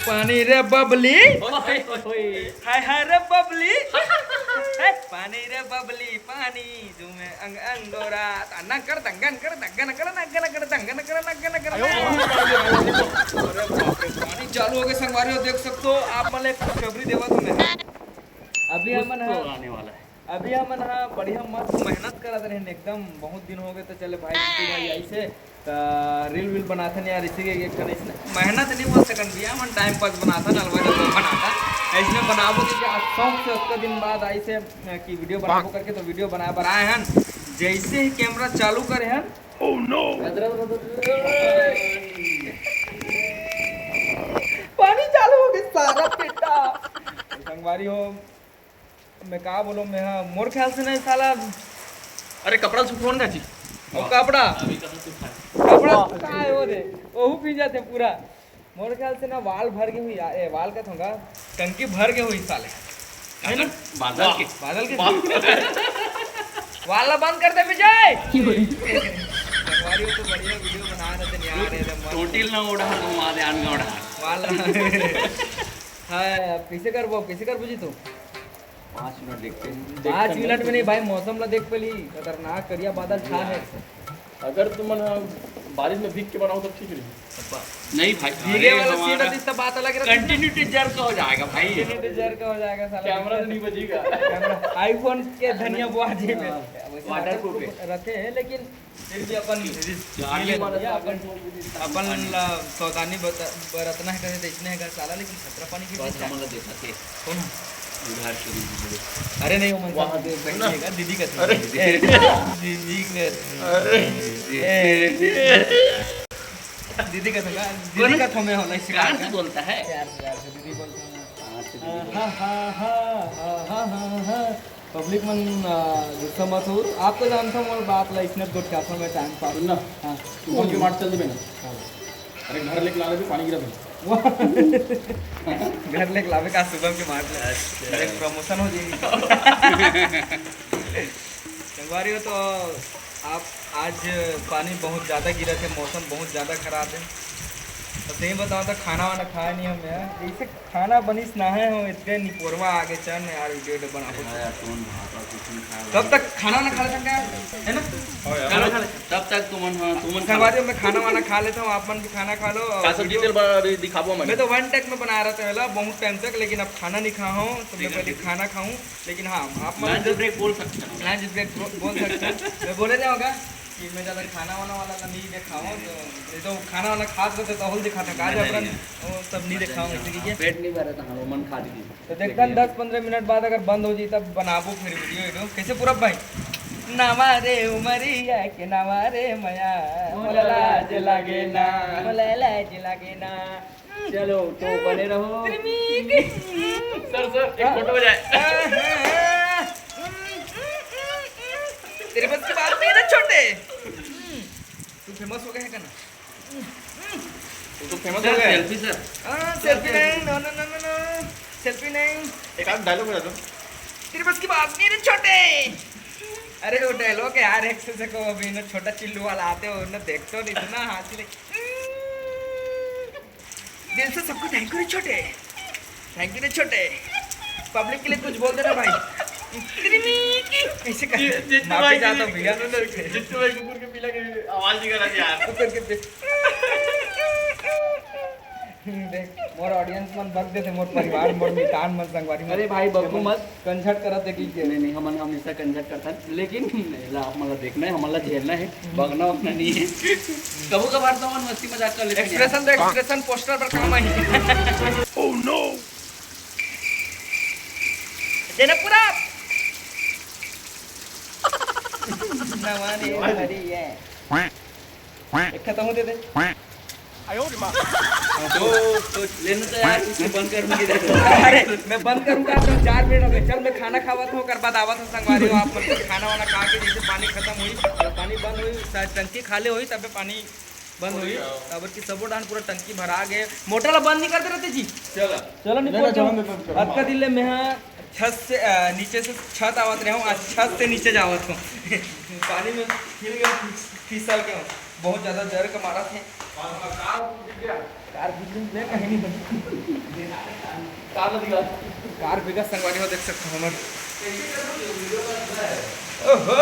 पानी रे बबली, हाय हाय रे बबली, पानी रे बबली पानी जुमे अंग अंगोरा तन्ना कर दंगन कर दंगन कर नगन कर दंगन कर नगन कर। अरे बाप रे, पानी चालू हो गए संगवारी हो, देख सकते हो आप। मतलब खुशखबरी देवा तुम्हें अभी हमन आने वाला है। अभी हमन बढ़िया मस्त मेहनत करत रहे एकदम। बहुत दिन हो गए तो चले भाई भाई ऐसे रील वील बनाते नहीं यार, इसी के इसने मेहनत नहीं बोल सकन भैया, हम टाइम पास बनाता नलवा तो बनाता ऐसे बनाबो कि आज शौक से उतना दिन बाद ऐसे कि वीडियो बनाबो करके तो वीडियो बनाए बनाए हन। जैसे ही कैमरा चालू करे हन, ओह नो, पानी चालू हो गया सारा बेटा। संगवारी हो मैं कहा बोलो, मैं मोर ख्याल से नहीं साला। अरे कपड़ा सुखोन का चीज और कपड़ा कपड़ा कहाँ है वो दे, ओहू पी जाते पूरा। मोर ख्याल से ना वाल भर के हुई, वाल का थोड़ा टंकी भर के हुई साले, है ना? बादल के वाला बंद कर दे विजय। हमारी तो बढ़िया वीडियो बना रहे थे, नहीं आ रहे थे टोटिल ना उड़ा घुमा दे आन उड़ा वाला। हां कैसे कर बुझी तू 5 मिनट देखते हैं। 5 मिनट में नहीं भाई, मौसम ला देख पली खतरनाक करिया बादल छा है। अगर तुम बारिश में भीग के बनाओ तो ठीक रहेगी। नहीं भाई भीगे वाला सीन है, इसका बात अलग है। कंटिन्यूटी जर का हो जाएगा भाई, कंटिन्यूटी जर का हो जाएगा साला। कैमरा तो नहीं बजेगा। कैमरा आईफोन के धनिया बुआजी में वाटरप्रूफ रखे हैं, लेकिन फिर भी अपन सावधानी बरतना है करे इतने है साला। लेकिन खतरा पानी की कौन उधार चोरी। अरे नहीं वो वहां पे बैठेगा दीदी का, अरे दीदी का थमे होला इस प्यार से बोलता है, प्यार से दीदी बोलते हैं। हां हां हां हां हां हां पब्लिक मन गुस्सा मत हो। आप तो जानता हूँ बात ला इसने गुट का में टाइम पास ना। हां तू के मार चल दे ना। अरे घर लेके लाने भी पानी गिरा दे। घर लेके लावे का सुबह के मार ले, एक प्रमोशन हो जाएगी। संगवारी हो तो आप आज पानी बहुत ज़्यादा गिरा थे, मौसम बहुत ज़्यादा खराब है। तो सही बताओ तो खाना वाना खाया नहीं हम यार, जैसे खाना बनिस ना है हो इतने निपोरवा आगे चल यार वीडियो बनाओ। कब तक खाना वाना खा लेते हैं, है ना? तब तक तुमन संगवारी में खाना वाना खा लेता हूँ, आप मन भी खाना खा लो। दिखाबो मैं तो 1 टेक में बना रहा था बहुत टाइम तक, लेकिन अब खाना नहीं खा हूँ तो मैं पहले खाना खाऊँ। लेकिन हाँ आप लंच ब्रेक बोल सकते हैं, लंच ब्रेक बोल सकते हैं। मैं बोले जाऊँगा कि मैं ज़्यादा खाना वाना वाला नहीं दिखाऊँ, तो खाना वाना खा सकते तो हल दिखाता काज अपन सब नहीं दिखाऊँ ऐसे कीजिए। पेट नहीं भरा था हाँ, मन खा दी तो देखता 10-15 मिनट बाद अगर बंद हो जाए तब बनाबो फिर वीडियो। कैसे पूरा भाई नवा रे उमरिया के नवा रे मया मोला लाज लागे ना, मोला लाज लागे ना। चलो तो बने रहो। सर एक फोटो हो जाए। तेरे बस की बात नहीं ना छोटे, तू फेमस हो गया है ना? तो फेमस हो गया। सेल्फी सर, सेल्फी नहीं, no no no no no selfie नहीं। एक आध डायलॉग बता दो। तेरे बस की बात नहीं ना छोटे। अरे वो डायलॉग है यार, एक से को अभी ना छोटा चिल्लू वाला आते हो ना, देखते हो इतना हाथी दिल से सबको थैंक यू छोटे, थैंक यू छोटे। पब्लिक के लिए कुछ बोल देना भाई। ऐसे माफी चाहता हूँ भैया, जितने भाई कुकुर के पीला के आवाज निकाला यार। कुकुर के देख मोर ऑडियंस मन बग देते, मोर परिवार मोर मितान मन संगवारी। अरे भाई बगू मत कंझट करत है कि नहीं हम हमेशा कंझट करता है, लेकिन आप मतलब देखना है, हमारा झेलना है, बगना उगना नहीं है। कबू कभार तो मन मस्ती मजाक कर लेते हैं। एक्सप्रेशन दे, एक्सप्रेशन पोस्टर पर काम आई। ओह नो देना पूरा नवाने हरी है एक खत्म हो दे दे। तो लेना तो यार इसको बंद करूंगी। अरे मैं बंद करूंगा तो 4 मिनट हो गए। चल मैं खाना खावत हूँ, कर बाद आवत हूँ संगवारी हो। आप मतलब खाना वाना खा के जैसे पानी खत्म हुई, पानी बंद हुई, टंकी खाली हुई तब पानी बंद हुई। अब की सबो डान पूरा टंकी भरा गए। मोटर ला बंद नहीं करते रहते जी। चलो नहीं आज का दिल में छत से नीचे से छत आवत रहे हूँ, आज छत से नीचे जावत हूँ। पानी में फिसल गया, बहुत ज़्यादा डर का मारा थे। कार बिजनेस ले कहीं नहीं कार दिखा कार बिका संगवारी हो देख सकते हो हमर ओहो